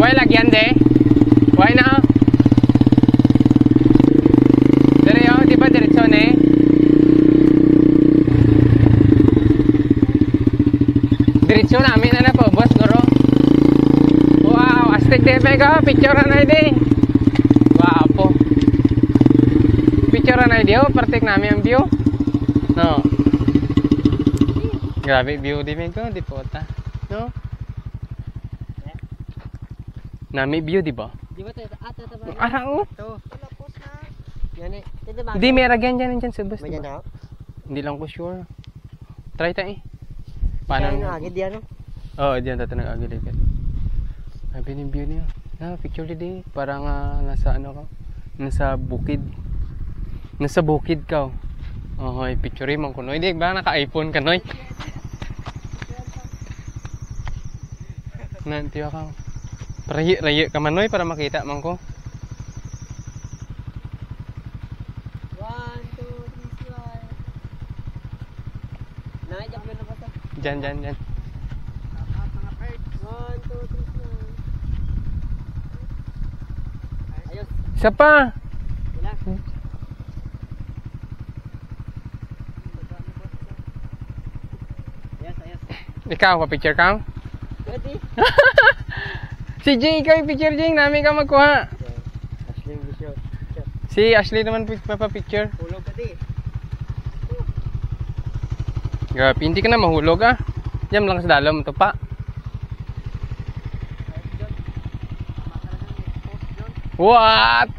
Why lagyan de? Why na? Dire yo, di ba diretso na eh? Diretso namin na po, boss guro. Wow, astig de pega, picture na de. Wow po. Picture na de, partik namin ang view. No. Grabe view di ko, di po ta. No? Nami view di ba? Di ba tayo ata ba? Araw. To. Tapos na. Yan eh. Hindi may ragyan diyan sa bus. May Diba? daw. Hindi lang ko sure. Try ta eh. Paano? Ano agad diyan no? Oo, diyan tayo nag-agad agad. Sabi ni view niya. Na picture di parang nasa ano ka? Nasa bukid. Nasa bukid ka. Oh, picture mo ko noy. Di ba naka-iPhone ka noy? Nanti ako. Rayi ka man noy para makita man ko. 1, 2, 3 slide. Naijak mo na ba ito? Diyan. 1, 2, 3 slide. Ayos. Isa pa. Ilan? Ayos. Ikaw, pa-picture ka? Ready? Si Jing, ikaw yung picture Jing. Namin ka magkuha. Ashley, bisyo. Si Ashley naman pa-picture. Hulog ka di. Grabe, hindi ka na mahulog ah. Diyan lang sa dalom ito pa. What?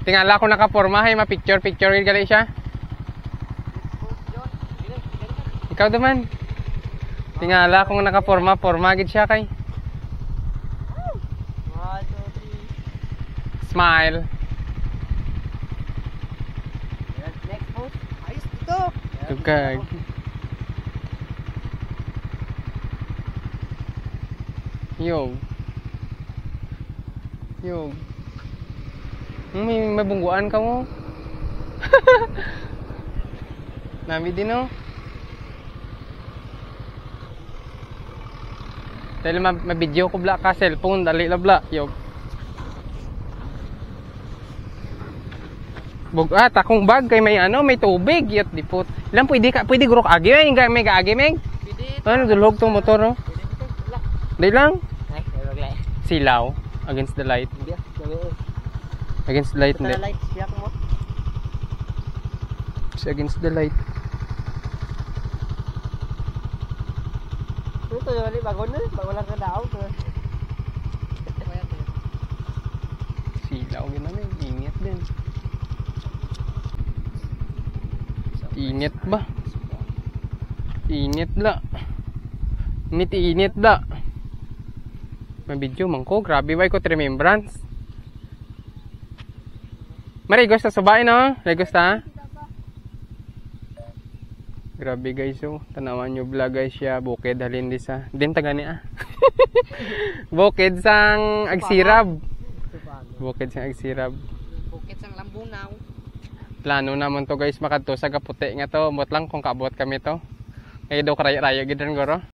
Tingala ko nakaporma hay ma-picture gali siya. Ikaw naman. Tingala kung nakaporma gid siya kay. 1, 2, 3. Smile. Next post. Ayos dito. Tugag. Yo. May bungguan ka mo. Nami din no. Dahil ma-video ko bla ka cellphone dali la bla. Yo. Takong bag kay may may tubig yat dipot. Ilang pwede gurok agi may gaagi meg. Pwede. Ano dulhog tong motor no? Dali lang. Ay, wala. Silaw against the light. Hindi ah. Against the light hindi. Light siya mo. It's against the light. Ito wala bago na, bago lang ka daw. Silaw gano'n init din. Init ba? Init la. Init la. May video man ko, grabe ba ko remembrance. Mari gusto subain no? Gusto ha? Grabe guys oh, tanawan nyo vlog guys siya bukid halin di sa din tagani ah. Bukid sang Agsirab. Bukid sang Agsirab. Bukid sang Lambunaw. Plano naman to guys makadto sa Kaputi nga to, mot lang kung kaabot kami to. Kaya daw karaya-raya gid ron goro.